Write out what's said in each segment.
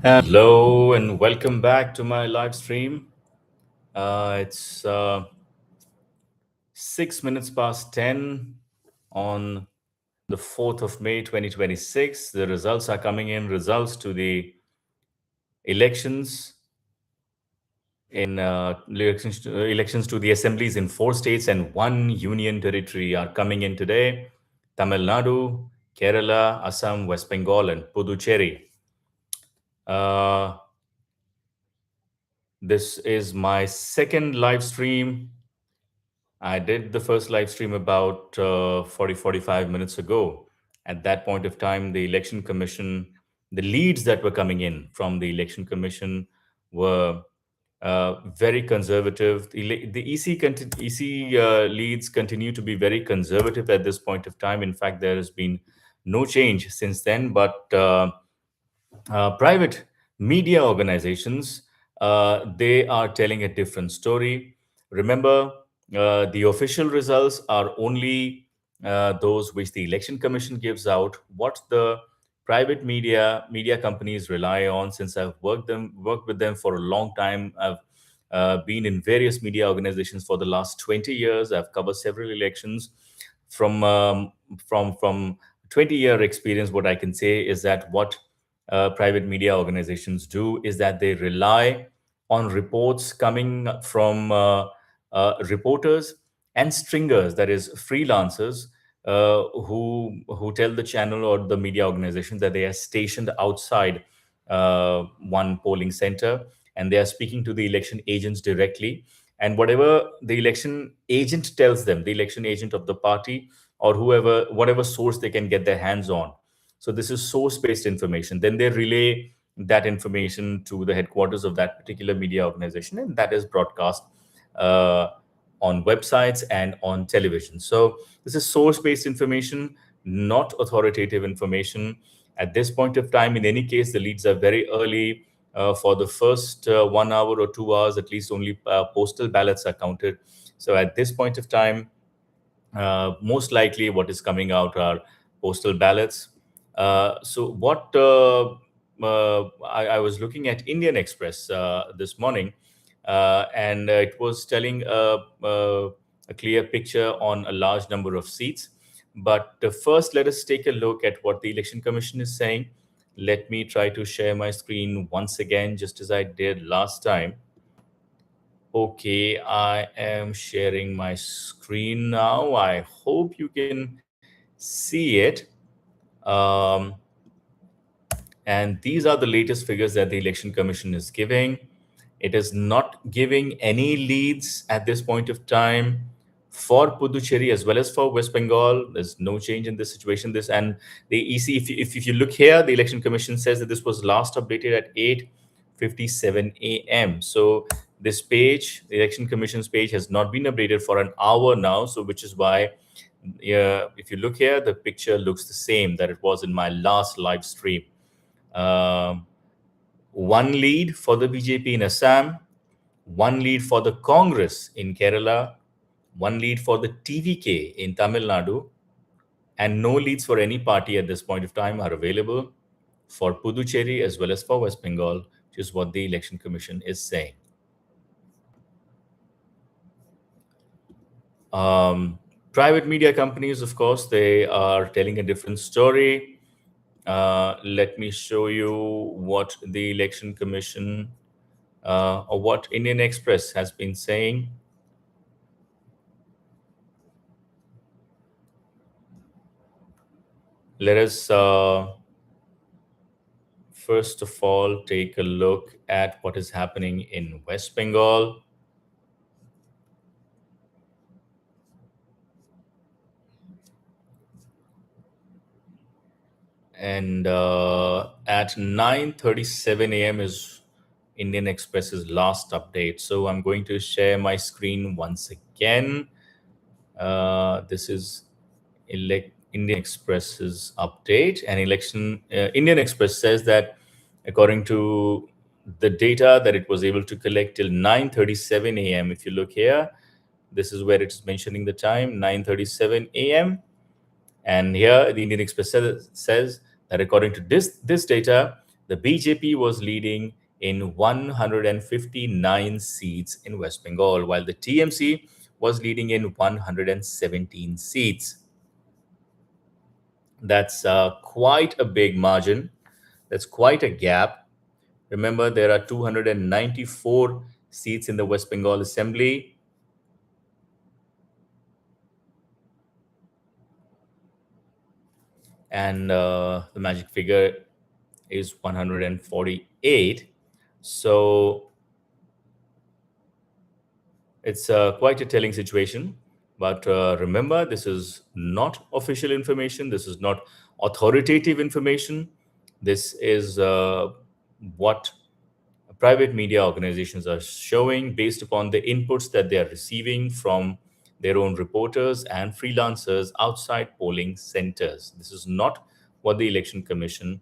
Hello and welcome back to my live stream. It's 6 minutes past 10 on the 4th of May 2026. The results are coming in, results to the elections elections to the assemblies in 4 states and one union territory are coming in today. Tamil Nadu, Kerala, Assam, West Bengal, and Puducherry. Uh, this is my second live stream. I did the first live stream about 45 minutes ago. At that point of time, the Election Commission, the leads that were coming in from the Election Commission were very conservative. The EC leads continue to be very conservative at this point of time. In fact, there has been no change since then, but private media organizations, they are telling a different story. Remember, the official results are only those which the election commission gives out. What the private media companies rely on, since I've worked with them for a long time. I've been in various media organizations for the last 20 years. I've covered several elections. From 20-year experience, what I can say is that what private media organizations do is that they rely on reports coming from reporters and stringers, that is freelancers, who tell the channel or the media organization that they are stationed outside one polling center, and they are speaking to the election agents directly. And whatever the election agent tells them, the election agent of the party or whoever, whatever source they can get their hands on, so this is source-based information. Then they relay that information to the headquarters of that particular media organization, and that is broadcast uh, on websites and on television. So this is source-based information, not authoritative information. At this point of time, in any case, the leads are very early. For the first 1 hour or 2 hours, at least only postal ballots are counted. So at this point of time, most likely what is coming out are postal ballots. So what I was looking at Indian Express this morning, and it was telling a clear picture on a large number of seats. But first, let us take a look at what the Election Commission is saying. Let me try to share my screen once again, just as I did last time. Okay, I am sharing my screen now. I hope you can see it. Um, and these are the latest figures that the Election Commission is giving. It is not giving any leads at this point of time for Puducherry as well as for West Bengal. There's no change in this situation. This and the EC, if you look here, the Election Commission says that this was last updated at 8:57 a.m. So this page, the Election Commission's page, has not been updated for an hour now. So which is why, if you look here, the picture looks the same that it was in my last live stream. Um, One lead for the BJP in Assam, one lead for the Congress in Kerala, one lead for the TVK in Tamil Nadu, and no leads for any party at this point of time are available for Puducherry as well as for West Bengal, which is what the Election Commission is saying. Private media companies, of course, they are telling a different story. Let me show you what the Election Commission or what Indian Express has been saying. Let us first of all take a look at what is happening in West Bengal. And at 9:37 a.m. is Indian Express's last update. So I'm going to share my screen once again. This is Indian Express's update. And Indian Express says that according to the data that it was able to collect till 9:37 a.m. If you look here, this is where it's mentioning the time, 9:37 a.m. And here, the Indian Express says that according to this data, The BJP was leading in 159 seats in West Bengal, while the TMC was leading in 117 seats. That's quite a big margin. That's quite a gap. Remember, there are 294 seats in the West Bengal Assembly, and the magic figure is 148. So it's quite a telling situation. But remember, this is not official information. This is not authoritative information. This is what private media organizations are showing based upon the inputs that they are receiving from their own reporters and freelancers outside polling centers. This is not what the Election Commission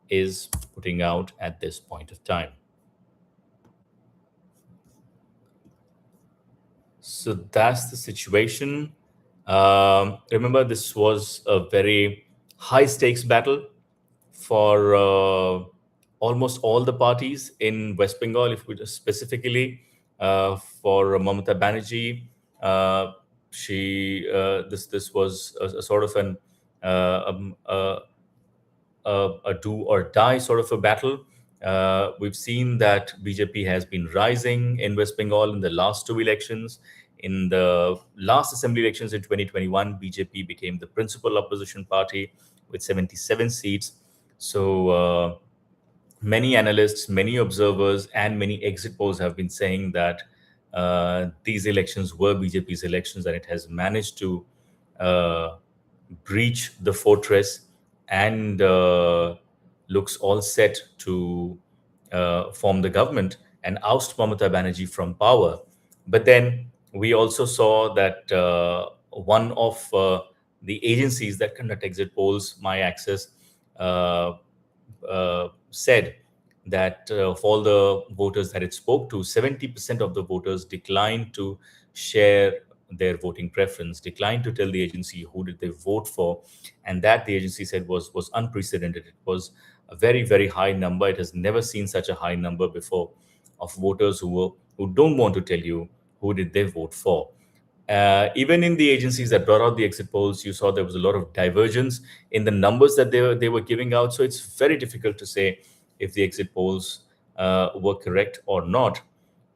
is putting out at this point of time. So that's the situation. Remember, this was a very high stakes battle for almost all the parties in West Bengal, if we specifically for Mamata Banerjee. This was a sort of a do or die sort of a battle. We've seen that BJP has been rising in West Bengal in the last two elections. In the last assembly elections in 2021, BJP became the principal opposition party with 77 seats. So many analysts, many observers, and many exit polls have been saying that these elections were BJP's elections, and it has managed to uh, breach the fortress and looks all set to form the government and oust Mamata Banerjee from power. But then we also saw that one of the agencies that conduct exit polls, My Access, uh, said that of all the voters that it spoke to, 70% of the voters declined to share their voting preference, declined to tell the agency who did they vote for, and that the agency said was unprecedented. It was a very very high number. It has never seen such a high number before of voters who don't want to tell you who did they vote for. Even in the agencies that brought out the exit polls, you saw there was a lot of divergence in the numbers that they were giving out. So it's very difficult to say if the exit polls were correct or not.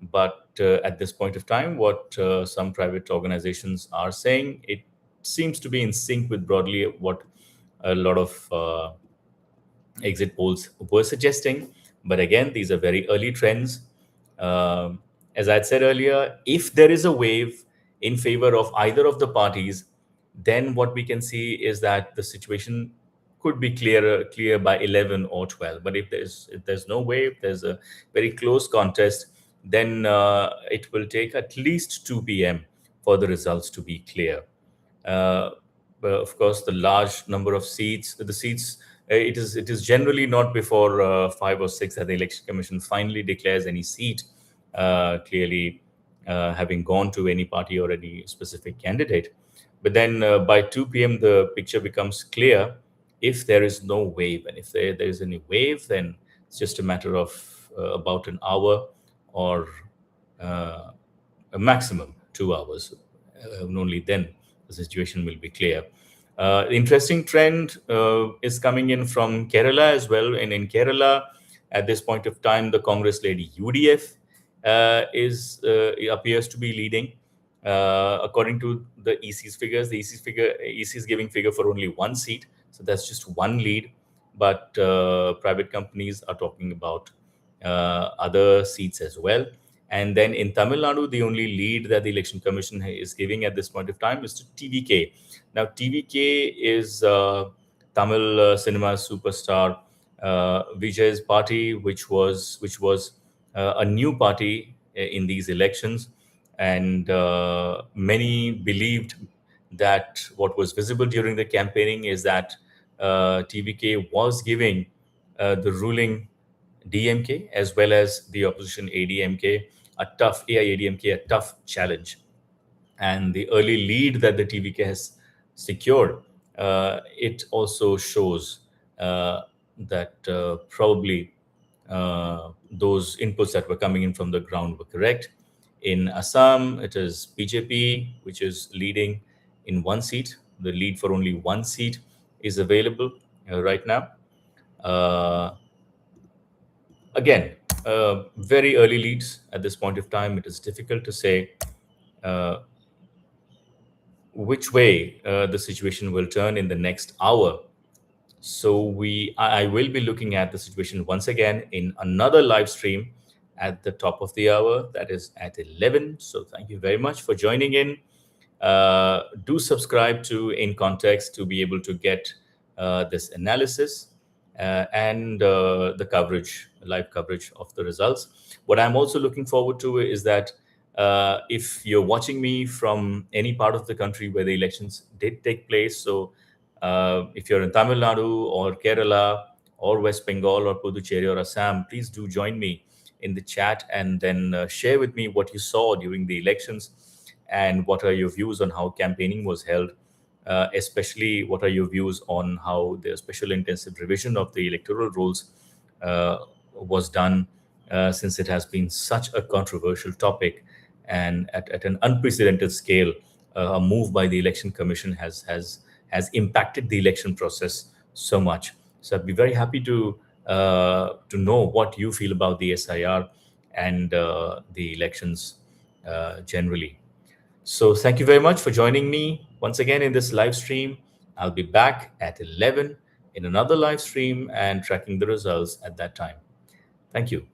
But at this point of time, what some private organizations are saying, it seems to be in sync with broadly what a lot of exit polls were suggesting. But again, these are very early trends. As I had said earlier, if there is a wave in favor of either of the parties, then what we can see is that the situation could be clear by 11 or 12. But if there's no wave, there's a very close contest, then it will take at least 2 p.m. for the results to be clear. Uh, but of course, the large number of seats, the seats, it is generally not before 5 or 6 that the election commission finally declares any seat, clearly having gone to any party or any specific candidate. But then by 2 p.m. the picture becomes clear if there is no wave, and if there is any wave, then it's just a matter of about an hour or uh, a maximum 2 hours. And only then the situation will be clear. Interesting trend is coming in from Kerala as well. And in Kerala, at this point of time, the Congress lady UDF is appears to be leading. According to the EC's figures, EC is giving figure for only one seat, so that's just one lead. But private companies are talking about other seats as well. And then in Tamil Nadu, the only lead that the Election Commission is giving at this point of time is to TVK. Now, TVK is Tamil cinema superstar Vijay's party, which was a new party in these elections, and many believed that what was visible during the campaigning is that TVK was giving the ruling DMK as well as the opposition ADMK a tough AIADMK a tough challenge. And the early lead that the TVK has secured, it also shows that probably those inputs that were coming in from the ground were correct. In Assam, it is BJP, which is leading in one seat. The lead for only one seat is available right now. Uh, Again, very early leads at this point of time. It is difficult to say uh, which way the situation will turn in the next hour. So I will be looking at the situation once again in another live stream at the top of the hour, that is at 11. So thank you very much for joining in. Do subscribe to In Context to be able to get this analysis and the coverage, live coverage of the results. What I'm also looking forward to is that if you're watching me from any part of the country where the elections did take place, so if you're in Tamil Nadu or Kerala or West Bengal or Puducherry or Assam, please do join me in the chat and then share with me what you saw during the elections and what are your views on how campaigning was held, especially what are your views on how the special intensive revision of the electoral rules uh, was done, since it has been such a controversial topic and at an unprecedented scale. A move by the election commission has impacted the election process so much. So I'd be very happy to know what you feel about the SIR and the elections generally. So thank you very much for joining me once again in this live stream. I'll be back at 11 in another live stream and tracking the results at that time. Thank you.